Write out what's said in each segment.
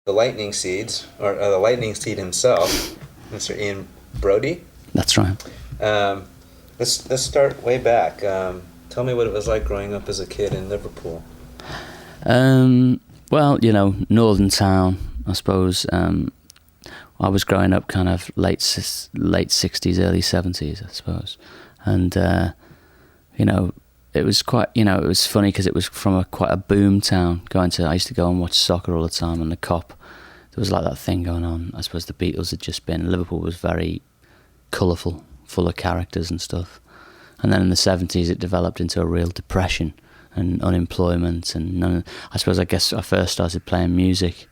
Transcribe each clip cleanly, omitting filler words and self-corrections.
the Lightning Seeds, or the Lightning Seed himself, Mr. Ian Broudie. That's right. Um, let's start way back. Tell me what it was like growing up as a kid in Liverpool. Well, northern town, I suppose. I was growing up kind of late 60s, early 70s, I suppose. And, it was quite, it was funny because it was from quite a boom town. I used to go and watch soccer all the time, and the Cop, there was like that thing going on. I suppose the Beatles had just been, Liverpool was very colourful, full of characters and stuff. And then in the 70s it developed into a real depression and unemployment, and I guess I first started playing music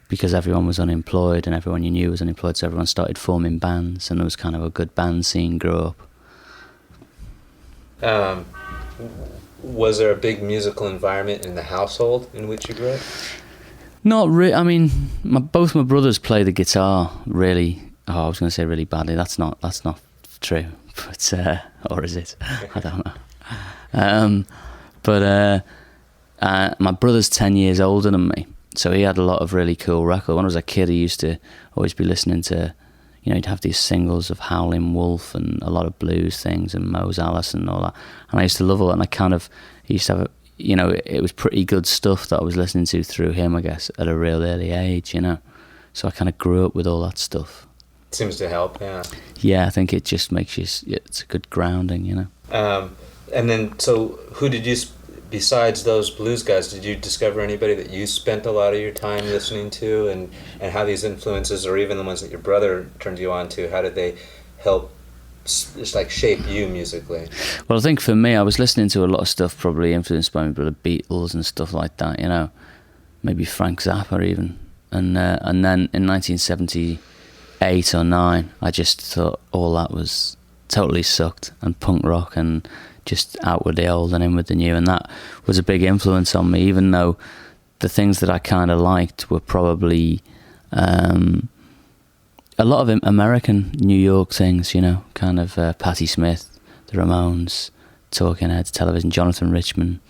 because everyone was unemployed and everyone you knew was unemployed, so everyone started forming bands, and there was kind of a good band scene grew up. Was there a big musical environment in the household in which you grew up? Not really. I mean, both my brothers play the guitar really. Oh, I was going to say really badly. That's not true. But or is it? I don't know. But my brother's 10 years older than me, so he had a lot of really cool records. When I was a kid, he used to always be listening to, he'd have these singles of Howlin' Wolf and a lot of blues things and Mose Allison and all that. And I used to love all that. And he used to have, it was pretty good stuff that I was listening to through him, I guess, at a real early age, So I kind of grew up with all that stuff. Seems to help, yeah. Yeah, I think it just makes it's a good grounding, And then, so who did you, besides those blues guys, did you discover anybody that you spent a lot of your time listening to, and how these influences, or even the ones that your brother turned you on to, how did they help just like shape you musically? Well, I think for me, I was listening to a lot of stuff probably influenced by my brother, Beatles and stuff like that, maybe Frank Zappa even. And then in 1978 or 9, I just thought all that was totally sucked, and punk rock and just out with the old and in with the new, and that was a big influence on me, even though the things that I kind of liked were probably a lot of American New York things, kind of Patti Smith, the Ramones, Talking Heads, Television, Jonathan Richman.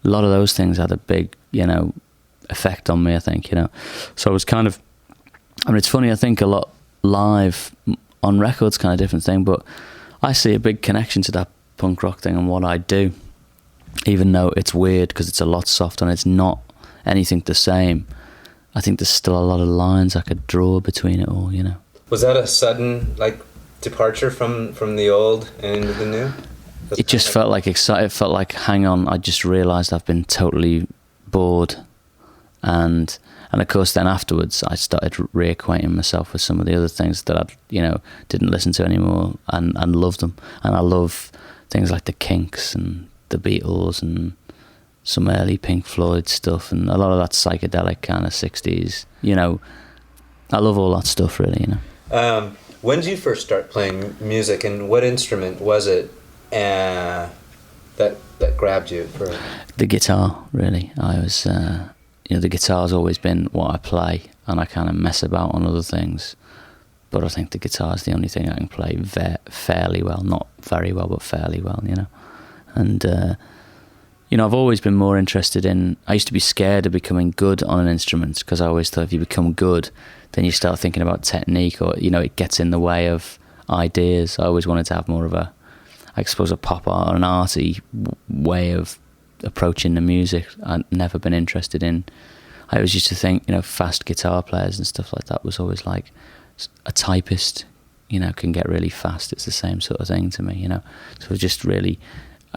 A lot of those things had a big, effect on me, I think, So I was kind of, it's funny, I think a lot live on records kind of different thing, but I see a big connection to that punk rock thing and what I do, even though it's weird because it's a lot softer and it's not anything the same. I think there's still a lot of lines I could draw between it all, Was that a sudden departure from the old and into the new? It just felt like excited. It felt like, hang on, I just realised I've been totally bored, and of course then afterwards I started reacquainting myself with some of the other things that I didn't listen to anymore, and loved them. And I love things like the Kinks and the Beatles and some early Pink Floyd stuff, and a lot of that psychedelic kind of 60s. I love all that stuff really. When did you first start playing music, and what instrument was it that grabbed you? The guitar, really. I was, the guitar's always been what I play, and I kind of mess about on other things. But I think the guitar is the only thing I can play fairly well. Not very well, but fairly well, And, I've always been more interested in... I used to be scared of becoming good on an instrument, because I always thought if you become good, then you start thinking about technique, or, it gets in the way of ideas. I always wanted to have more of I suppose, a pop art or an arty way of approaching the music. I'd never been interested in... I always used to think, fast guitar players and stuff like that was always like... A typist, can get really fast. It's the same sort of thing to me, So I just really,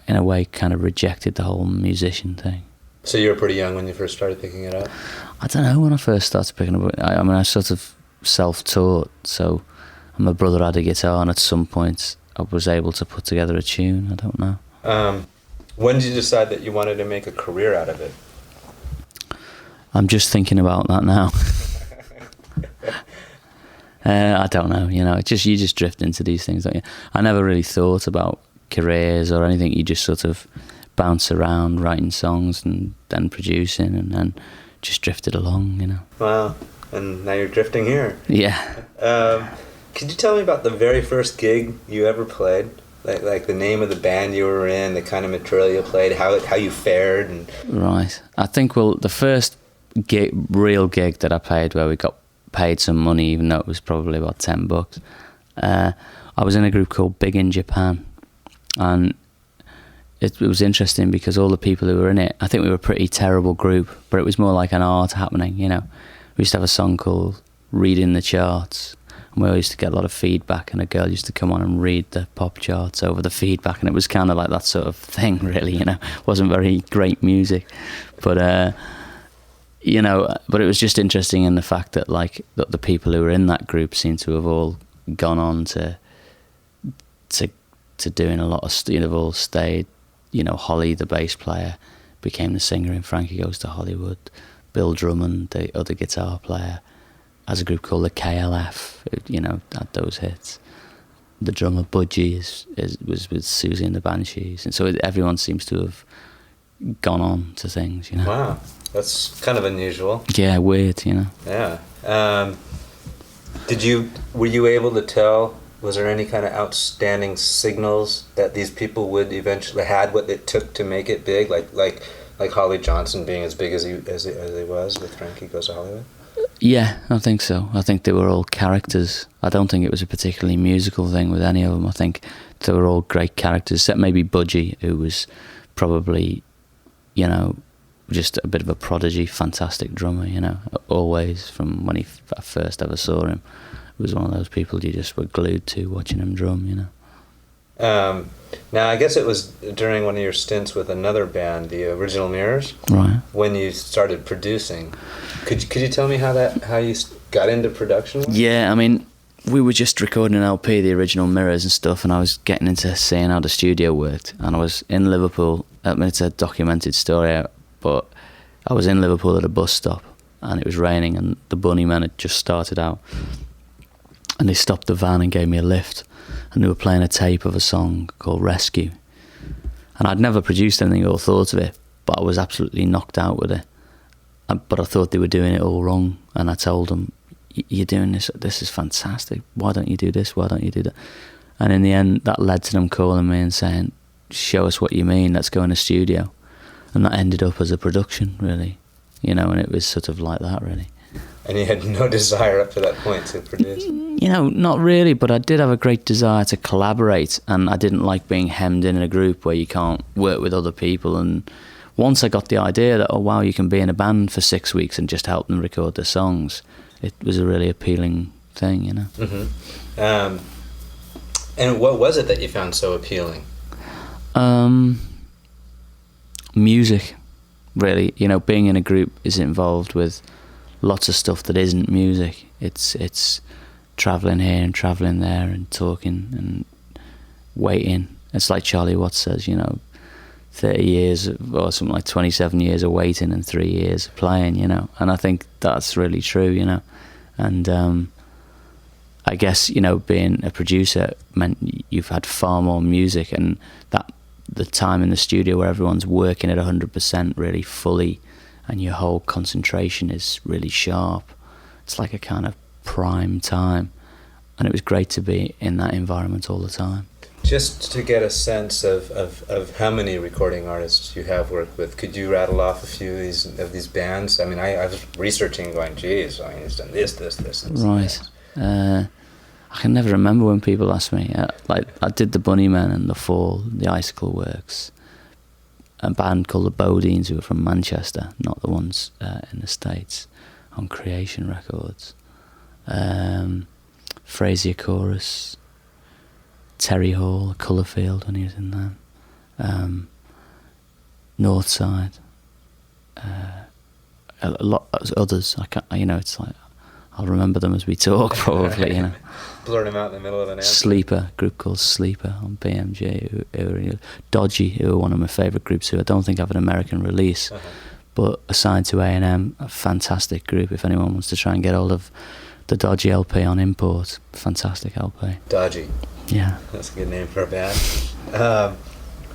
in a way, kind of rejected the whole musician thing. So you were pretty young when you first started picking it up? I don't know when I first started picking it up. I mean, I sort of self-taught, so my brother had a guitar, and at some point I was able to put together a tune. I don't know. When did you decide that you wanted to make a career out of it? I'm just thinking about that now. I don't know, you just drift into these things, don't you? I never really thought about careers or anything. You just sort of bounce around writing songs and then producing, and then just drifted along, Wow, and now you're drifting here. Yeah. Could you tell me about the very first gig you ever played? Like the name of the band you were in, the kind of material you played, how you fared? And Right. I think, the first real gig that I played where we got paid some money, even though it was probably about $10. I was in a group called Big in Japan, and it was interesting because all the people who were in it, I think we were a pretty terrible group, but it was more like an art happening, you know. We used to have a song called Reading the Charts, and we always used to get a lot of feedback, and a girl used to come on and read the pop charts over the feedback, and it was kind of like that sort of thing, really, you know. It wasn't very great music, but you know, but it was just interesting in the fact that, like, that the people who were in that group seemed to have all gone on to doing a lot of, you know, they've all stayed. You know, Holly, the bass player, became the singer in Frankie Goes to Hollywood. Bill Drummond, the other guitar player, has a group called the KLF, you know, had those hits. The drummer, Broudie, was with Susie and the Banshees. And so everyone seems to have gone on to things, you know. Wow, that's kind of unusual. Yeah, weird, you know. Yeah. Were you able to tell, was there any kind of outstanding signals that these people would eventually had what it took to make it big, like Holly Johnson being as big as he was with Frankie Goes to Hollywood? Yeah, I think so. I think they were all characters. I don't think it was a particularly musical thing with any of them. I think they were all great characters, except maybe Broudie, who was probably, you know, just a bit of a prodigy, fantastic drummer, you know, always from when I first ever saw him. It was one of those people you just were glued to watching him drum, you know. Now, I guess it was during one of your stints with another band, the Original Mirrors, right? When you started producing. Could you tell me how you got into production? Yeah, I mean, we were just recording an LP, the Original Mirrors and stuff, and I was getting into seeing how the studio worked. And I was in Liverpool. I mean, it's a documented story, but I was in Liverpool at a bus stop, and it was raining, and the Bunnymen had just started out. And they stopped the van and gave me a lift, and they were playing a tape of a song called Rescue. And I'd never produced anything or thought of it, but I was absolutely knocked out with it. But I thought they were doing it all wrong, and I told them, "You're doing this is fantastic. Why don't you do this? Why don't you do that?" And in the end, that led to them calling me and saying, "Show us what you mean, let's go in the studio." And that ended up as a production, really, you know, and it was sort of like that, really. And you had no desire up to that point to produce? You know, not really, but I did have a great desire to collaborate, and I didn't like being hemmed in a group where you can't work with other people. And once I got the idea that, oh wow, you can be in a band for 6 weeks and just help them record their songs, it was a really appealing thing, you know. Mm-hmm. And what was it that you found so appealing? Music, really. You know, being in a group is involved with lots of stuff that isn't music. It's travelling here and travelling there and talking and waiting. It's like Charlie Watts says, you know, 30 years or something like 27 years of waiting and 3 years of playing, you know. And I think that's really true, you know. And I guess, you know, being a producer meant you've had far more music, and that the time in the studio where everyone's working at 100% really fully, and your whole concentration is really sharp. It's like a kind of prime time, and it was great to be in that environment all the time. Just to get a sense of how many recording artists you have worked with, could you rattle off a few of these bands? I mean, I was researching, going, geez, I mean, he's done this, and right. I can never remember when people ask me. Like, I did the Bunnymen and the Fall, the Icicle Works, a band called the Bodines, who were from Manchester, not the ones in the States, on Creation Records. Frazier Chorus, Terry Hall, Colourfield when he was in them, Northside, a lot of others. I can't, you know, it's like I'll remember them as we talk, probably. You know, blurt them out in the middle of an answer. Sleeper, a group called Sleeper on BMG, who were Dodgy, who are one of my favourite groups, who I don't think have an American release, but assigned to A&M, a fantastic group. If anyone wants to try and get hold of the Dodgy LP on import, fantastic LP. Dodgy. Yeah. That's a good name for a band.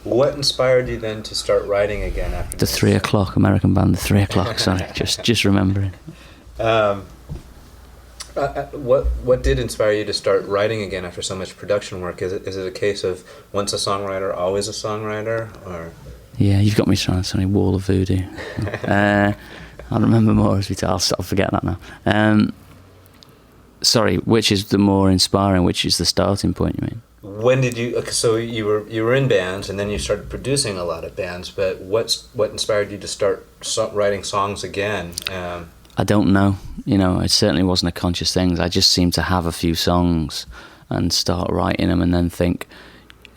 What inspired you then to start writing again after the 3 o'clock American band, the 3 o'clock, sorry, just remembering. What did inspire you to start writing again after so much production work? Is it a case of once a songwriter, always a songwriter, or? Yeah, you've got me trying to say Wall of Voodoo. I'll remember more as we talk. I'll forget that now. Sorry, which is the more inspiring? Which is the starting point? You mean? When did you? So you were in bands, and then you started producing a lot of bands. But what inspired you to start writing songs again? I don't know. You know, it certainly wasn't a conscious thing. I just seemed to have a few songs and start writing them, and then think,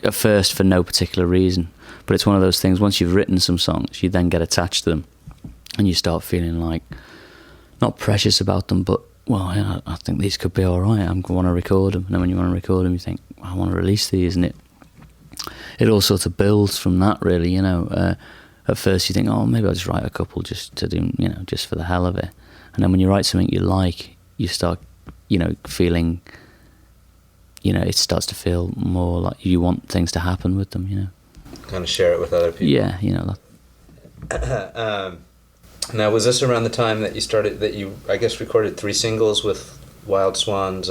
at first for no particular reason. But it's one of those things. Once you've written some songs, you then get attached to them, and you start feeling like not precious about them, but well, you know, I think these could be all right. I want to record them. And then when you want to record them, you think, I want to release these, and it all sort of builds from that, really. You know, at first you think, oh, maybe I'll just write a couple just to do, you know, just for the hell of it. And then when you write something you like, you start, you know, feeling, you know, it starts to feel more like you want things to happen with them. You know, kind of share it with other people. Yeah, you know. Now, was this around the time that you I guess, recorded 3 singles with Wild Swan's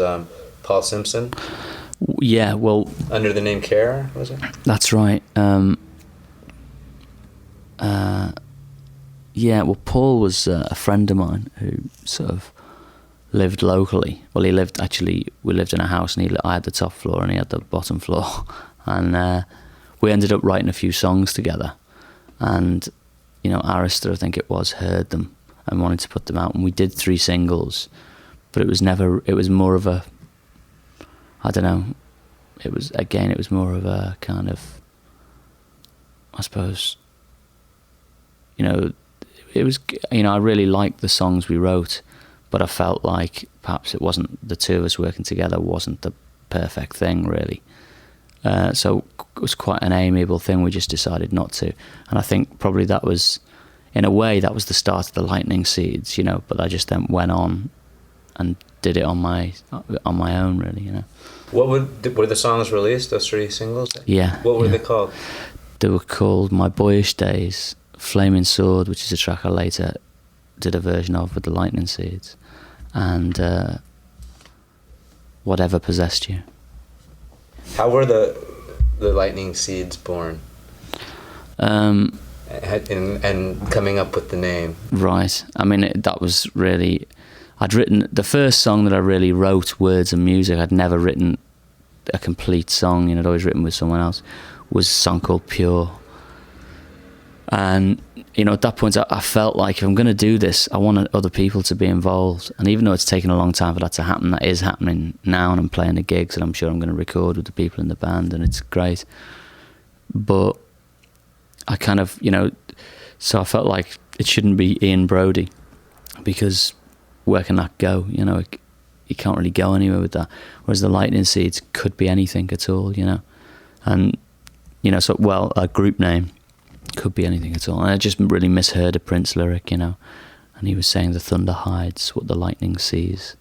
Paul Simpson? Yeah, well... Under the name Care, was it? That's right. Yeah, well, Paul was a friend of mine who sort of lived locally. Well, we lived in a house, and I had the top floor and he had the bottom floor. And we ended up writing a few songs together. And... you know, Arista, I think it was, heard them and wanted to put them out, and we did 3 singles, but it was more of a, I don't know, it was more of a kind of, I suppose, you know, it was, you know, I really liked the songs we wrote, but I felt like perhaps it wasn't, the two of us working together wasn't the perfect thing, really. So it was quite an amiable thing. We just decided not to, and I think probably that was, in a way, that was the start of the Lightning Seeds, you know. But I just then went on and did it on my own, really, you know. Were the songs released? Those 3 singles? Yeah. What were they called? They were called My Boyish Days, Flaming Sword, which is a track I later did a version of with the Lightning Seeds, and Whatever Possessed You. How were the Lightning Seeds born? And coming up with the name. Right. I mean, that was really... I'd written... The first song that I really wrote words and music, I'd never written a complete song, you know, I'd always written with someone else, was a song called Pure. And, you know, at that point, I felt like if I'm going to do this, I wanted other people to be involved. And even though it's taken a long time for that to happen, that is happening now, and I'm playing the gigs, and I'm sure I'm going to record with the people in the band, and it's great. But I kind of, you know, so I felt like it shouldn't be Ian Broudie, because where can that go? You know, you can't really go anywhere with that. Whereas the Lightning Seeds could be anything at all, you know. And, you know, so, well, a group name could be anything at all. And I just really misheard a Prince lyric, you know, and he was saying the thunder hides what the lightning sees,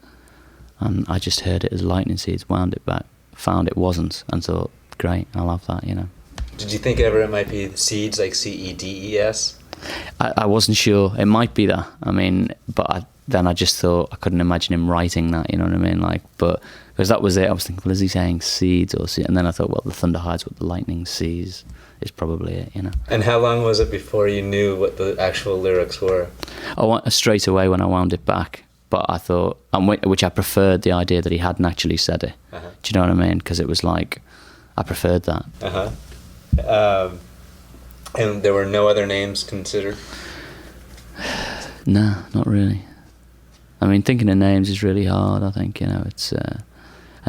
and I just heard it as lightning seeds, wound it back, found it wasn't, and thought, great, I'll have that, you know. Did you think ever it might be seeds, like CEDES? I wasn't sure. It might be that. I mean, but then I just thought I couldn't imagine him writing that, you know what I mean? Like, but because that was it, I was thinking, well, is he saying seeds or seed? And then I thought, well, the thunder hides what the lightning sees is probably it, you know. And how long was it before you knew what the actual lyrics were? I went straight away when I wound it back, but I thought, which I preferred the idea that he hadn't actually said it. Uh-huh. Do you know what I mean? Because it was like, I preferred that. And there were no other names considered? No, not really. I mean, thinking of names is really hard, I think, you know. It's a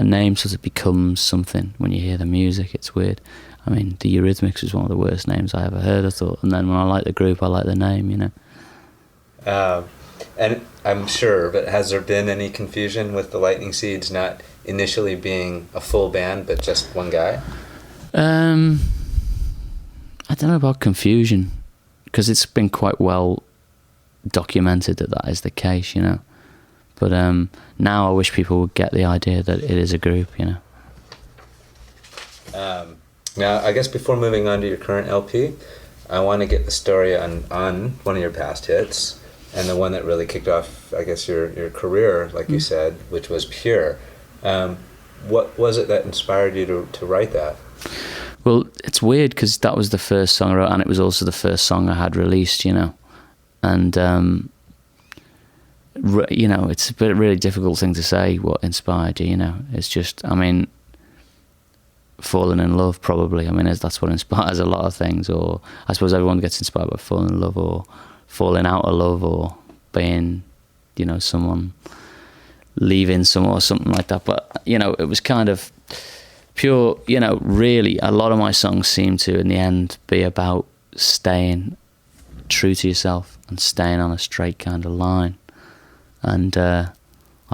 name sort of becomes something when you hear the music. It's weird. I mean, the Eurythmics was one of the worst names I ever heard, I thought. And then when I like the group, I like the name, you know. And I'm sure, but has there been any confusion with the Lightning Seeds not initially being a full band, but just one guy? I don't know about confusion, because it's been quite well documented that is the case, you know. But now I wish people would get the idea that it is a group, you know. Now, I guess before moving on to your current LP, I want to get the story on one of your past hits, and the one that really kicked off, I guess, your career, like you said, which was Pure. What was it that inspired you to write that? Well, it's weird, because that was the first song I wrote, and it was also the first song I had released, you know. And you know, it's a really difficult thing to say what inspired you, you know. It's just, I mean, falling in love probably. I mean, that's what inspires a lot of things. Or I suppose everyone gets inspired by falling in love or falling out of love or being, you know, someone leaving someone or something like that. But, you know, it was kind of pure, you know, really a lot of my songs seem to in the end be about staying true to yourself and staying on a straight kind of line. And I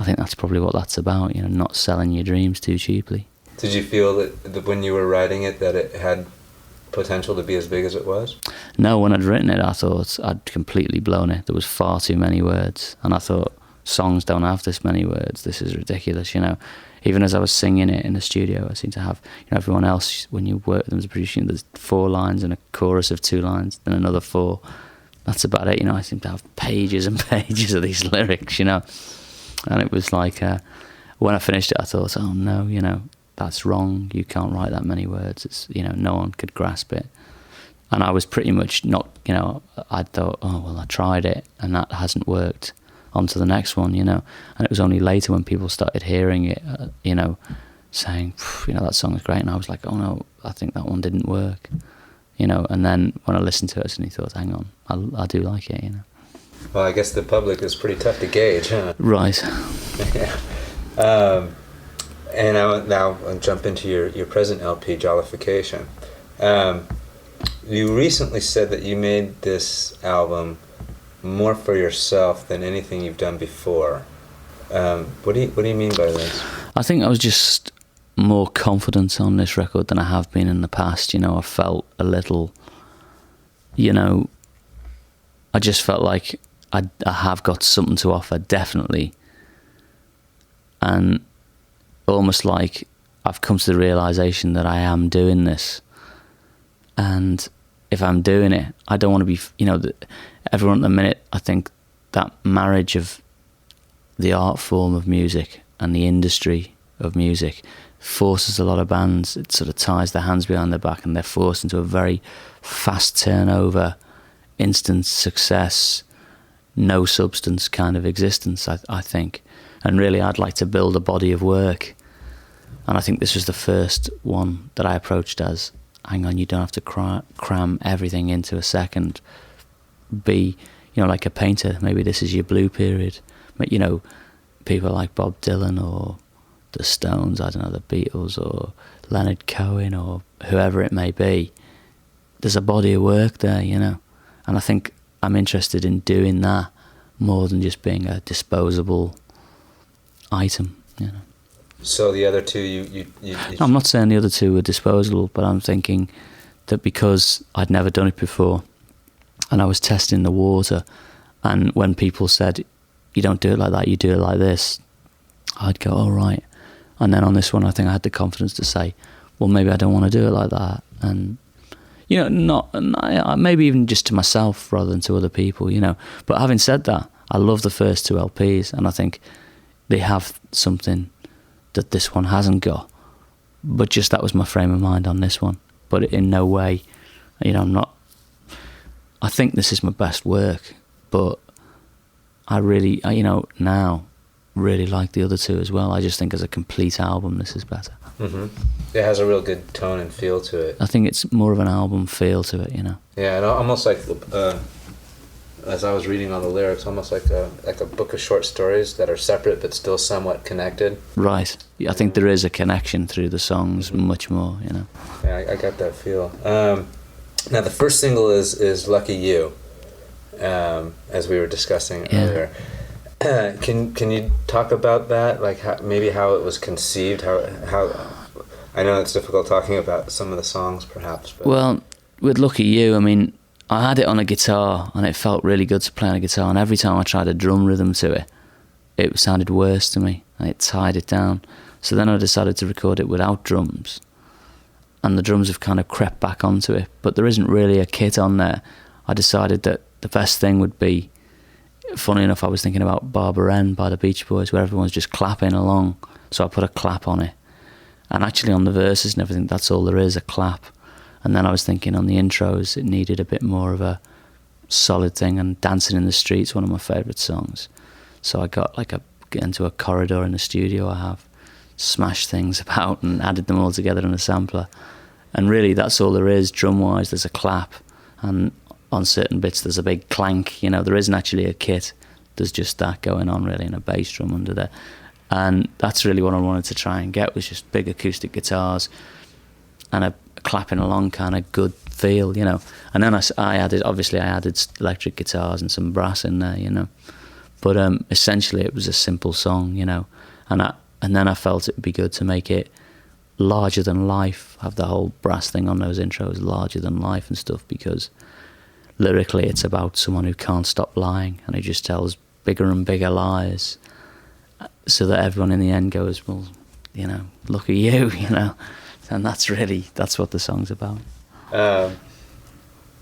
think that's probably what that's about, you know, not selling your dreams too cheaply. Did you feel that when you were writing it that it had potential to be as big as it was? No, when I'd written it, I thought I'd completely blown it. There was far too many words. And I thought, songs don't have this many words. This is ridiculous, you know. Even as I was singing it in the studio, I seemed to have, you know, everyone else, when you work with them as a producer, there's 4 lines and a chorus of 2 lines, then another 4. That's about it, you know. I seem to have pages and pages of these lyrics, you know. And it was like, when I finished it, I thought, oh no, you know, that's wrong. You can't write that many words. It's, you know, no one could grasp it. And I was pretty much not, you know, I thought, oh, well, I tried it and that hasn't worked. On to the next one, you know. And it was only later when people started hearing it, you know, saying, you know, that song is great. And I was like, oh no, I think that one didn't work, you know. And then when I listened to it, I suddenly thought, hang on, I do like it, you know. Well, I guess the public is pretty tough to gauge, huh? Right. Yeah. And I'll jump into your present LP, Jollification. You recently said that you made this album more for yourself than anything you've done before. What do you mean by this? I think I was just more confident on this record than I have been in the past. You know, I felt a little, you know, I just felt like I have got something to offer, definitely. And almost like I've come to the realisation that I am doing this. And if I'm doing it, I don't want to be, you know, everyone at the minute, I think that marriage of the art form of music and the industry of music forces a lot of bands, it sort of ties their hands behind their back and they're forced into a very fast turnover, instant success, no substance kind of existence, I think. And really I'd like to build a body of work. And I think this was the first one that I approached as, hang on, you don't have to cram everything into a second. Be, you know, like a painter, maybe this is your blue period. But, you know, people like Bob Dylan or the Stones, I don't know, the Beatles or Leonard Cohen or whoever it may be, there's a body of work there, you know. And I think I'm interested in doing that more than just being a disposable item, you know. So the other two, you I'm not saying the other two were disposable, but I'm thinking that because I'd never done it before and I was testing the water, and when people said, you don't do it like that, you do it like this, I'd go, all right. And then on this one, I think I had the confidence to say, well, maybe I don't want to do it like that. And, you know, maybe even just to myself rather than to other people, you know. But having said that, I love the first 2 LPs, and I think they have something that this one hasn't got. But just that was my frame of mind on this one. But in no way, you know, I think this is my best work, but I really, you know, now really like the other 2 as well. I just think as a complete album, this is better. Mm-hmm. It has a real good tone and feel to it. I think it's more of an album feel to it, you know. Yeah, and almost like, as I was reading all the lyrics, almost like a book of short stories that are separate but still somewhat connected. Right. I think there is a connection through the songs, much more, you know. Yeah, I got that feel. Now the first single is Lucky You, as we were discussing earlier. Can you talk about that? Like how it was conceived? How I know it's difficult talking about some of the songs, perhaps. But. Well, with Lucky You, I mean, I had it on a guitar, and it felt really good to play on a guitar. And every time I tried a drum rhythm to it, it sounded worse to me, and it tied it down. So then I decided to record it without drums, and the drums have kind of crept back onto it. But there isn't really a kit on there. I decided that the best thing would be, funny enough, I was thinking about Barbara Ann by the Beach Boys, where everyone's just clapping along. So I put a clap on it. And actually on the verses and everything, that's all there is, a clap. And then I was thinking on the intros, it needed a bit more of a solid thing. And Dancing in the Street's one of my favourite songs. So I got get into a corridor in the studio I have, smashed things about and added them all together in a sampler. And really, that's all there is. Drum-wise, there's a clap, and on certain bits there's a big clank. There isn't actually a kit. There's just that going on, really, and a bass drum under there. And that's really what I wanted to try and get, was just big acoustic guitars and a clapping along kind of good feel, And then I added electric guitars and some brass in there, But essentially it was a simple song, And then I felt it would be good to make it larger than life, have the whole brass thing on those intros larger than life and stuff, because lyrically it's about someone who can't stop lying and who just tells bigger and bigger lies, so that everyone in the end goes, well, look at you, and that's what the song's about.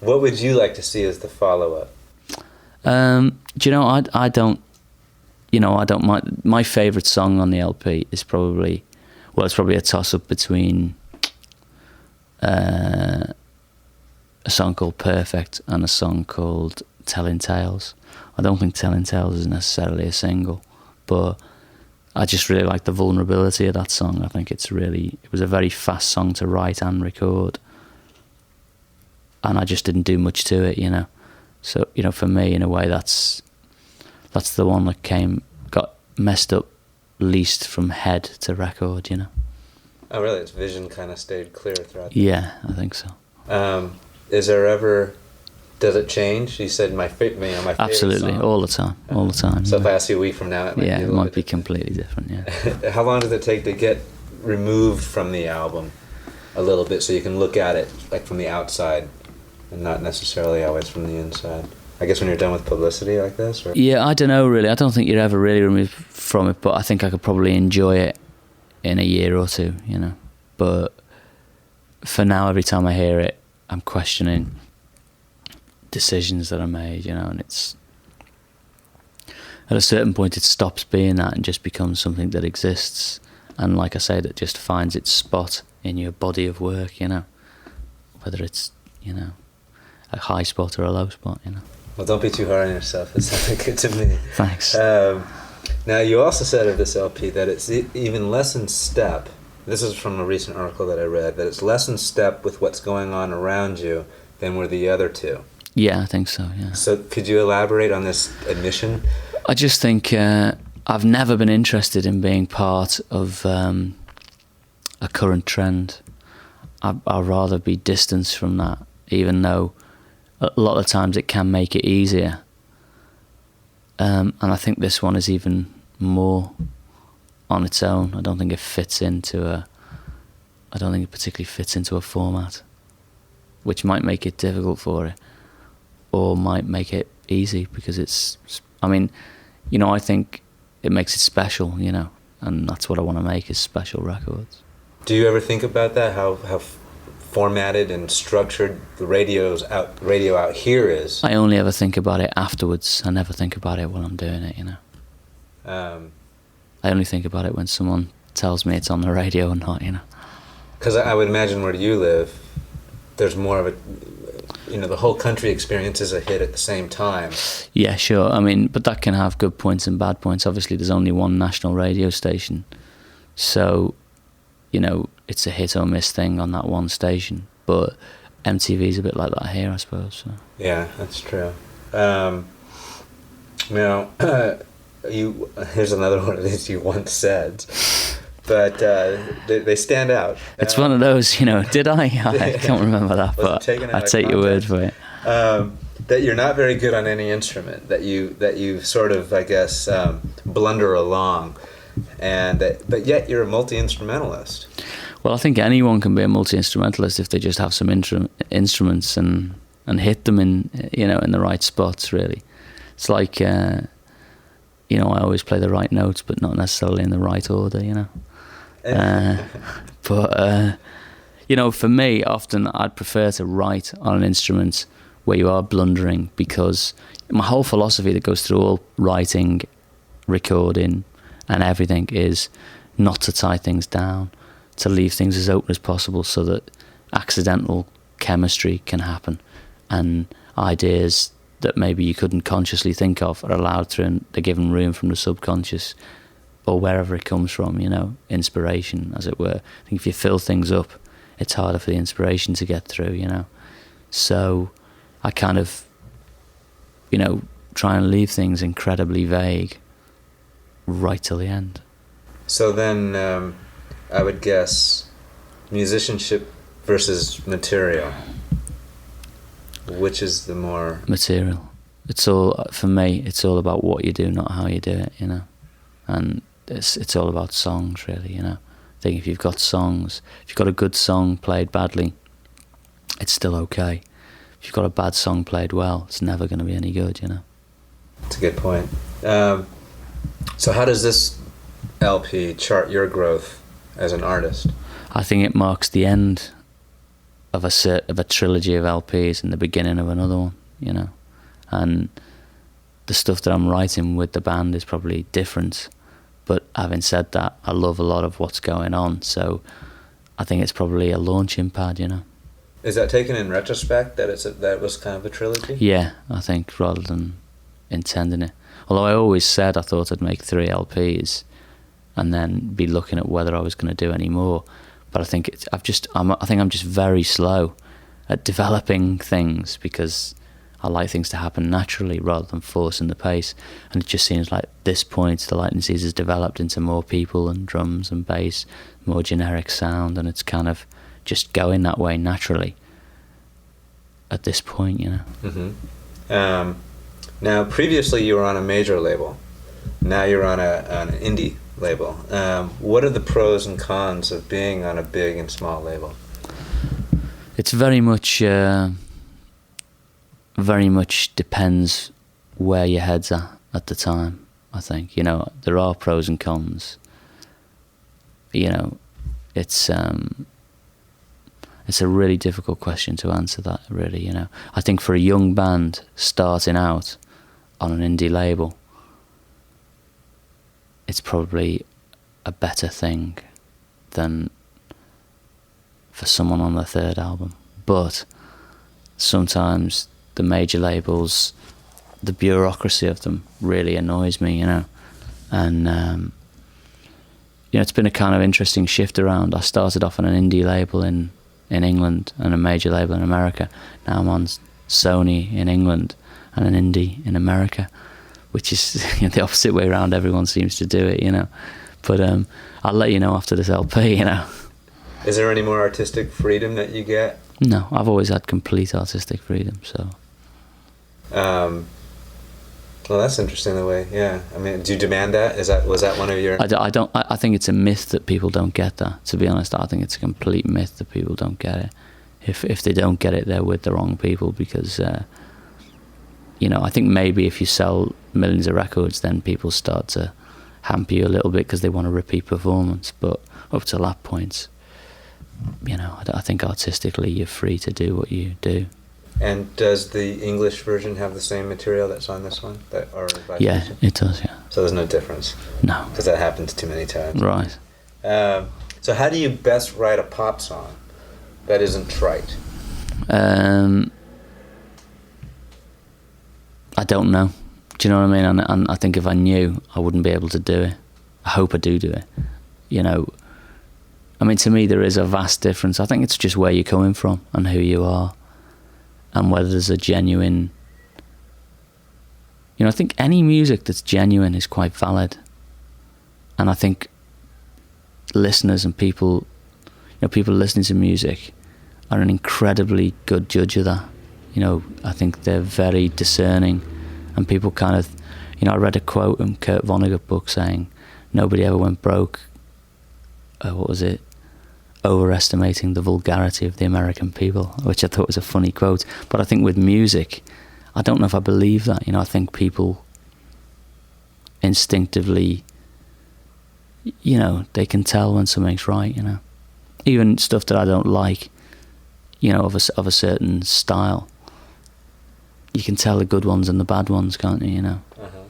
What would you like to see as the follow-up? I don't mind. My favourite song on the LP is probably a toss-up between a song called Perfect and a song called Telling Tales. I don't think Telling Tales is necessarily a single, but I just really like the vulnerability of that song. I think it was a very fast song to write and record, and I just didn't do much to it, So, for me, in a way, that's the one that got messed up least from head to record, Oh, really? Its vision kind of stayed clear throughout. Yeah, I think so. Does it change? You said my favorite Absolutely, song. all the time. So if I ask you a week from now, it might be completely different. Yeah. How long does it take to get removed from the album a little bit, so you can look at it like from the outside and not necessarily always from the inside? I guess when you're done with publicity like this? Or? Yeah, I don't know really. I don't think you're ever really removed from it, but I think I could probably enjoy it in a year or two, But for now, every time I hear it, I'm questioning decisions that are made, and it's at a certain point it stops being that and just becomes something that exists, and like I say, that just finds its spot in your body of work, whether it's a high spot or a low spot, Well, don't be too hard on yourself. It sounded good to me. Thanks. Now, you also said of this LP that it's even less in step. This is from a recent article that I read, that it's less in step with what's going on around you than were the other two. Yeah, I think so, yeah. So could you elaborate on this admission? I just think I've never been interested in being part of a current trend. I'd rather be distanced from that, even though a lot of times it can make it easier. And I think this one is even more on its own. I don't think it particularly fits into a format, which might make it difficult for it, or might make it easy, because I think it makes it special, and that's what I want to make, is special records. Do you ever think about that, how formatted and structured the radio out here is? I only ever think about it afterwards. I never think about it while I'm doing it, I only think about it when someone tells me it's on the radio or not, Because I would imagine where you live, there's more of a, the whole country experiences a hit at the same time. Yeah, sure. But that can have good points and bad points. Obviously, there's only one national radio station, so it's a hit or miss thing on that one station. But MTV's a bit like that here, I suppose. So. Yeah, that's true. Here's another one of these you once said, but they stand out. It's one of those, did I? I can't remember that, but I take your word for it. That you're not very good on any instrument, that you sort of, I guess, blunder along, but yet you're a multi-instrumentalist. Well, I think anyone can be a multi-instrumentalist if they just have some instruments and hit them in the right spots. Really, it's like I always play the right notes, but not necessarily in the right order. But for me, often I'd prefer to write on an instrument where you are blundering, because my whole philosophy that goes through all writing, recording, and everything is not to tie things down, to leave things as open as possible so that accidental chemistry can happen and ideas that maybe you couldn't consciously think of are allowed through the given room from the subconscious or wherever it comes from, you know, inspiration, as it were. I think if you fill things up, it's harder for the inspiration to get through, you know. So I kind of, you know, try and leave things incredibly vague right till the end. So then I would guess musicianship versus material. Which is the more... Material. It's all, for me, it's all about what you do, not how you do it, you know. And it's all about songs, really, you know. I think if you've got songs, if you've got a good song played badly, it's still okay. If you've got a bad song played well, it's never going to be any good, you know. That's a good point. So how does this LP chart your growth as an artist? I think it marks the end of a trilogy of LPs and the beginning of another one, you know. And the stuff that I'm writing with the band is probably different, but having said that, I love a lot of what's going on, so I think it's probably a launching pad, you know. Is that taken in retrospect, that that was kind of a trilogy? Yeah, I think, rather than intending it. Although I always said I thought I'd make 3 LPs and then be looking at whether I was going to do any more. But I think I think I'm just very slow at developing things because I like things to happen naturally rather than forcing the pace. And it just seems like at this point the Lightning Seeds has developed into more people and drums and bass, more generic sound, and it's kind of just going that way naturally at this point, you know. Mm-hmm. Now, previously you were on a major label. Now you're on an indie label. What are the pros and cons of being on a big and small label? It's very much depends where your head's at the time, I think. You know, there are pros and cons. You know, it's a really difficult question to answer that, really, you know. I think for a young band starting out on an indie label, it's probably a better thing than for someone on their 3rd album. But sometimes the major labels, the bureaucracy of them really annoys me, you know. And, you know, it's been a kind of interesting shift around. I started off on an indie label in England and a major label in America. Now I'm on Sony in England and an indie in America, which is, you know, the opposite way around. Everyone seems to do it, you know. But I'll let you know after this LP, you know. Is there any more artistic freedom that you get? No, I've always had complete artistic freedom, so... Well, that's interesting the way, yeah. I mean, do you demand that? Was that one of your... I think it's a myth that people don't get that, to be honest. I think it's a complete myth that people don't get it. If they don't get it, they're with the wrong people, because, you know, I think maybe if you sell millions of records, then people start to hamper you a little bit because they want a repeat performance. But up to that point, you know, I think artistically you're free to do what you do. And does the English version have the same material that's on this one? Or vice Yeah, versa? it does, yeah. So there's no difference? No. Because that happens too many times. Right. So how do you best write a pop song that isn't trite? I don't know. Do you know what I mean? And I think if I knew, I wouldn't be able to do it. I hope I do it. You know, I mean, to me, there is a vast difference. I think it's just where you're coming from and who you are, and whether there's a genuine... You know, I think any music that's genuine is quite valid. And I think listeners and people, you know, people listening to music are an incredibly good judge of that. You know, I think they're very discerning, and people kind of... You know, I read a quote in Kurt Vonnegut book saying, nobody ever went broke, what was it? Overestimating the vulgarity of the American people, which I thought was a funny quote. But I think with music, I don't know if I believe that. You know, I think people instinctively, you know, they can tell when something's right, you know. Even stuff that I don't like, you know, of a certain style, you can tell the good ones and the bad ones, can't you, you know? Uh-huh.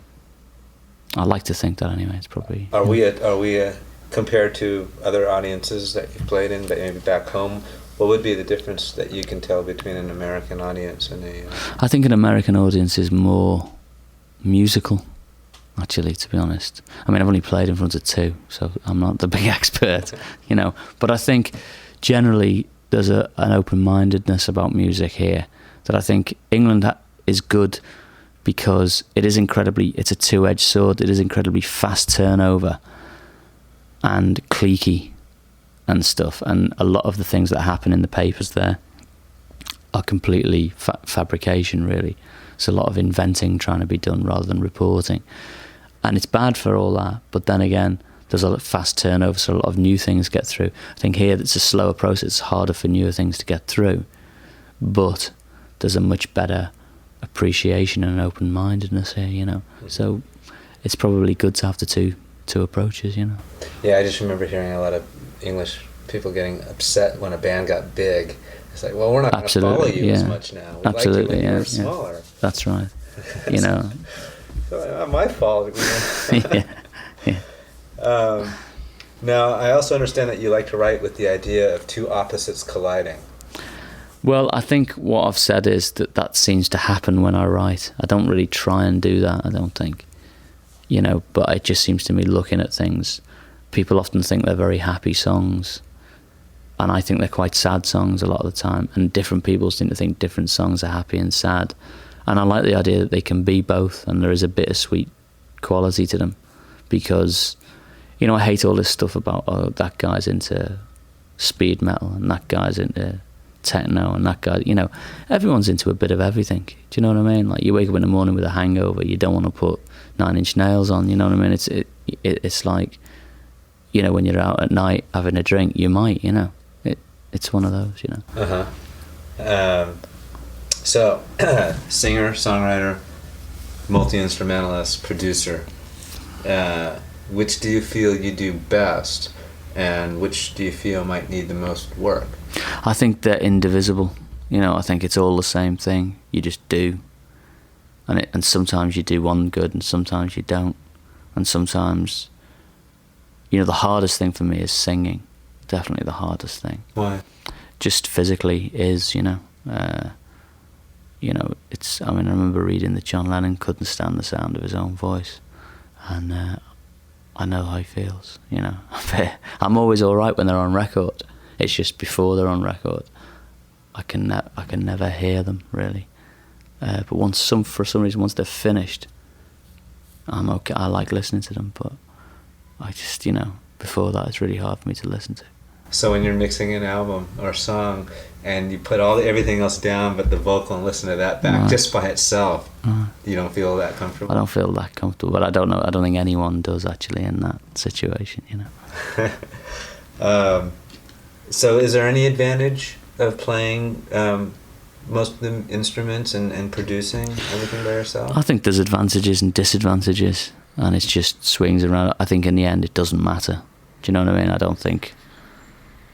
I like to think that anyway. It's probably... Are we compared to other audiences that you've played in, maybe back home, What would be the difference that you can tell between an American audience and a... I think an American audience is more musical, actually, to be honest. I mean, I've only played in front of 2, so I'm not the big expert, you know. But I think generally there's an open-mindedness about music here that I think England is good because it's a two-edged sword. It is incredibly fast turnover and cliquey and stuff. And a lot of the things that happen in the papers there are completely fabrication, really. It's a lot of inventing trying to be done rather than reporting. And it's bad for all that. But then again, there's a lot of fast turnover, so a lot of new things get through. I think here it's a slower process. It's harder for newer things to get through. But there's a much better appreciation and open-mindedness here, you know. So it's probably good to have the two approaches, you know. Yeah, I just remember hearing a lot of English people getting upset when a band got big. It's like, well, we're not going to follow you as much now. We like you when you were smaller. That's right. You know. So, not my fault. yeah. Now, I also understand that you like to write with the idea of two opposites colliding. Well, I think what I've said is that seems to happen when I write. I don't really try and do that, I don't think. You know, but it just seems to me looking at things. People often think they're very happy songs, and I think they're quite sad songs a lot of the time, and different people seem to think different songs are happy and sad. And I like the idea that they can be both, and there is a bittersweet quality to them. Because, you know, I hate all this stuff about, oh, that guy's into speed metal, and that guy's into techno, and that guy, you know, everyone's into a bit of everything. Do you know what I mean? Like, you wake up in the morning with a hangover, you don't want to put 9 Inch Nails on, you know what I mean? It's like, you know, when you're out at night having a drink, you might, you know. It's one of those, you know. So, singer, songwriter, multi-instrumentalist, producer. Which do you feel you do best, and which do you feel might need the most work? I think they're indivisible. You know, I think it's all the same thing. You just do. And sometimes you do one good and sometimes you don't. And sometimes, you know, the hardest thing for me is singing. Definitely the hardest thing. Why? Just physically is, you know. You know, I remember reading that John Lennon couldn't stand the sound of his own voice. And I know how he feels, you know. I'm always all right when they're on record. It's just before they're on record, I can never hear them, really. But for some reason, once they're finished, I'm okay. I like listening to them, but I just, you know, before that, it's really hard for me to listen to. So when you're mixing an album or a song, and you put everything else down, but the vocal, and listen to that back just by itself, you don't feel that comfortable? I don't feel that comfortable, but I don't know. I don't think anyone does actually in that situation, you know. So is there any advantage of playing most of the instruments and producing everything by yourself? I think there's advantages and disadvantages, and it just swings around. I think in the end it doesn't matter. Do you know what I mean? I don't think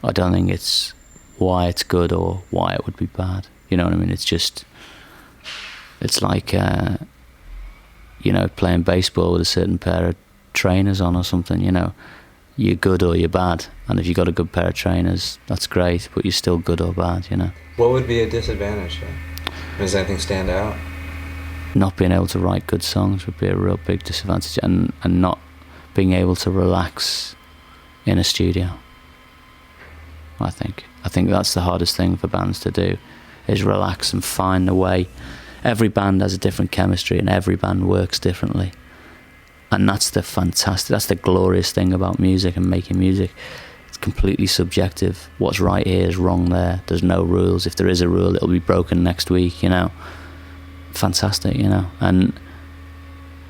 it's why it's good or why it would be bad. You know what I mean? It's like, you know, playing baseball with a certain pair of trainers on or something, you know. You're good or you're bad. And if you've got a good pair of trainers, that's great, but you're still good or bad, you know. What would be a disadvantage, though? Does anything stand out? Not being able to write good songs would be a real big disadvantage, and not being able to relax in a studio. I think that's the hardest thing for bands to do, is relax and find a way. Every band has a different chemistry and every band works differently. And that's the glorious thing about music and making music. It's completely subjective. What's right here is wrong there. There's no rules. If there is a rule, it'll be broken next week, you know. Fantastic, you know. And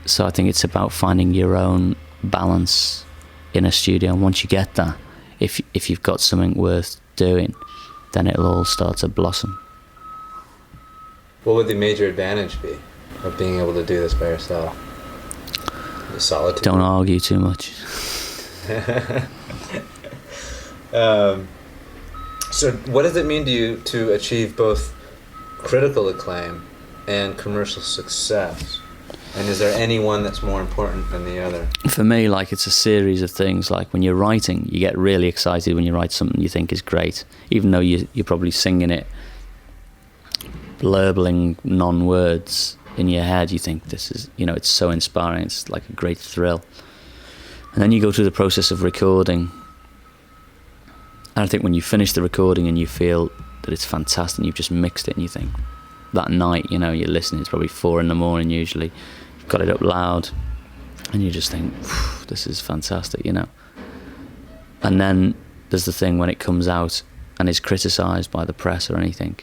so I think it's about finding your own balance in a studio. And once you get that, if you've got something worth doing, then it'll all start to blossom. What would the major advantage be of being able to do this by yourself? The solitude. Don't argue too much. So what does it mean to you to achieve both critical acclaim and commercial success? And is there any one that's more important than the other? For me, like, it's a series of things. Like, when you're writing, you get really excited when you write something you think is great, even though you're probably singing it, blurbling non-words in your head. You think this is, it's so inspiring. It's like a great thrill. And then you go through the process of recording. And I think when you finish the recording and you feel that it's fantastic, and you've just mixed it, and you think, that night, you're listening, it's probably 4 a.m. usually, you've got it up loud, and you just think, this is fantastic, And then there's the thing when it comes out and is criticised by the press or anything,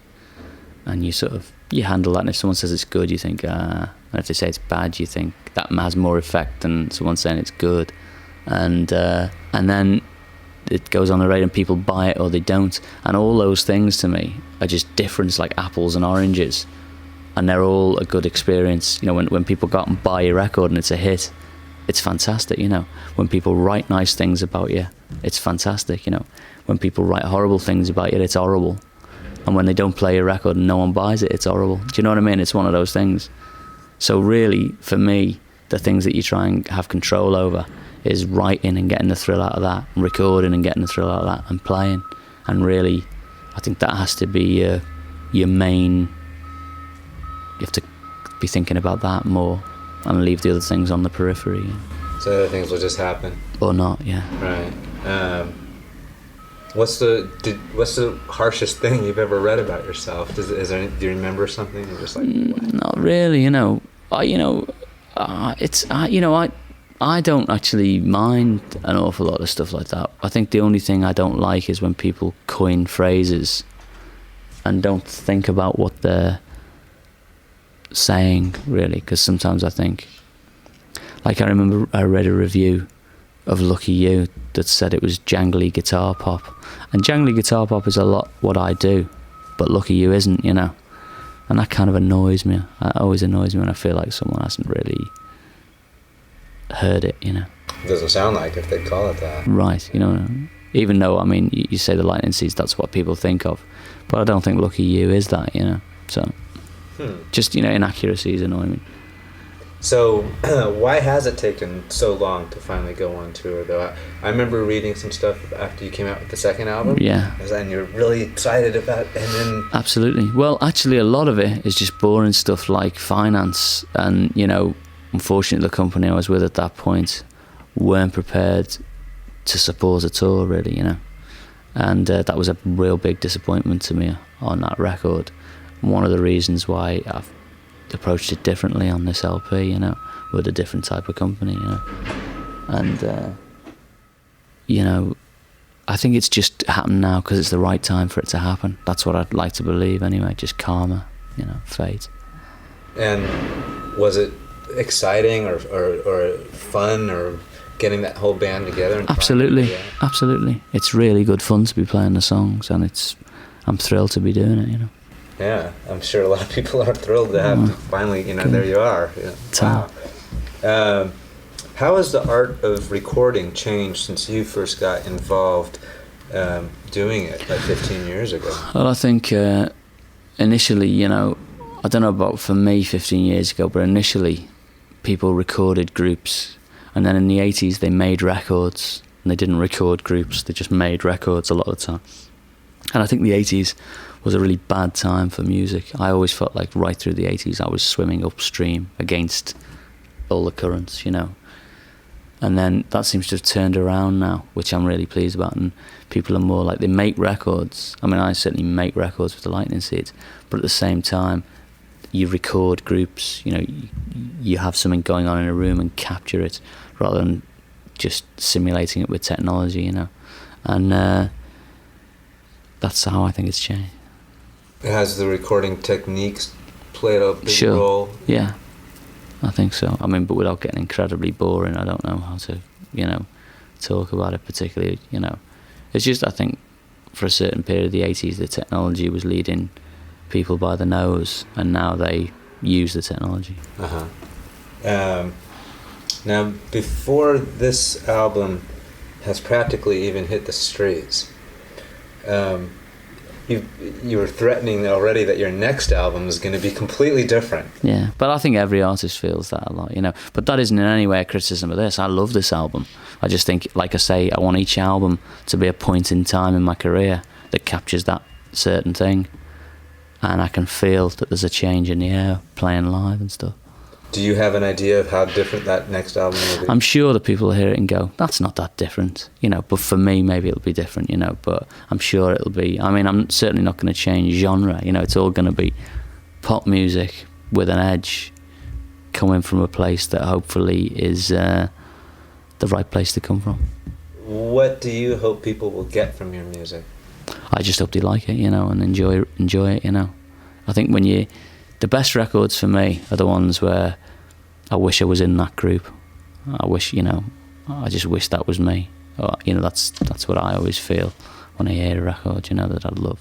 and you handle that, and if someone says it's good, you think, and if they say it's bad, you think that has more effect than someone saying it's good. And then it goes on the radio and people buy it or they don't, and all those things to me are just different, like apples and oranges, and they're all a good experience. When people go out and buy a record and it's a hit, it's fantastic. When people write nice things about you, it's fantastic. When people write horrible things about you, it's horrible. And when they don't play your record and no one buys it, it's horrible. Do you know what I mean? It's one of those things. So really, for me, the things that you try and have control over is writing and getting the thrill out of that, and recording and getting the thrill out of that, and playing. And really, I think that has to be your main. You have to be thinking about that more and leave the other things on the periphery. So other things will just happen. Or not, yeah. Right. What's the harshest thing you've ever read about yourself? Do you remember something? You're just like, not really. I don't actually mind an awful lot of stuff like that. I think the only thing I don't like is when people coin phrases and don't think about what they're saying, really, because sometimes I think, like, I remember I read a review of Lucky You that said it was jangly guitar pop, and jangly guitar pop is a lot what I do, but Lucky You isn't, and that kind of annoys me. It always annoys me when I feel like someone hasn't really heard it. It doesn't sound like if they call it that. Right, even though, you say the Lightning Seeds, that's what people think of, but I don't think Lucky You is that, so just, inaccuracies annoy me. So why has it taken so long to finally go on tour, though? I remember reading some stuff after you came out with the second album. Yeah. And you're really excited about it, and then... Absolutely. Well, actually, a lot of it is just boring stuff like finance, and, unfortunately, the company I was with at that point weren't prepared to support a tour, really, and that was a real big disappointment to me on that record. One of the reasons why I've approached it differently on this LP, with a different type of company, and I think it's just happened now because it's the right time for it to happen. That's what I'd like to believe anyway, just karma, fate. And was it exciting or fun, or getting that whole band together? And absolutely. It's really good fun to be playing the songs, and I'm thrilled to be doing it. Yeah, I'm sure a lot of people are thrilled to have to finally, there you are. Wow. How has the art of recording changed since you first got involved doing it like 15 years ago? Well, I think initially, I don't know about for me 15 years ago, but initially people recorded groups, and then in the 80s they made records, and they didn't record groups, they just made records a lot of the time. And I think the 80s was a really bad time for music. I always felt like right through the 80s I was swimming upstream against all the currents, And then that seems to have turned around now, which I'm really pleased about, and people are more like, they make records. I certainly make records with the Lightning Seeds, but at the same time you record groups, you have something going on in a room and capture it rather than just simulating it with technology, and that's how I think it's changed. Has the recording techniques played a big Sure. role? Yeah, I think so. But without getting incredibly boring, I don't know how to, talk about it particularly, It's just, I think, for a certain period of the 80s, the technology was leading people by the nose, and now they use the technology. Now, before this album has practically even hit the streets, you were threatening already that your next album is going to be completely different. Yeah, but I think every artist feels that a lot, you know. But that isn't in any way a criticism of this. I love this album. I just think, like I say, I want each album to be a point in time in my career that captures that certain thing, and I can feel that there's a change in the air playing live and stuff. Do you have an idea of how different that next album will be? I'm sure that people will hear it and go, that's not that different, you know, but for me maybe it'll be different, you know, but I'm sure it'll be, I mean, I'm certainly not going to change genre, you know, it's all going to be pop music with an edge, coming from a place that hopefully is the right place to come from. What do you hope people will get from your music? I just hope they like it, you know, and enjoy it, you know. I think the best records for me are the ones where I wish I was in that group. I wish, you know, I just wish that was me. Or, you know, that's what I always feel when I hear a record, you know, that I love.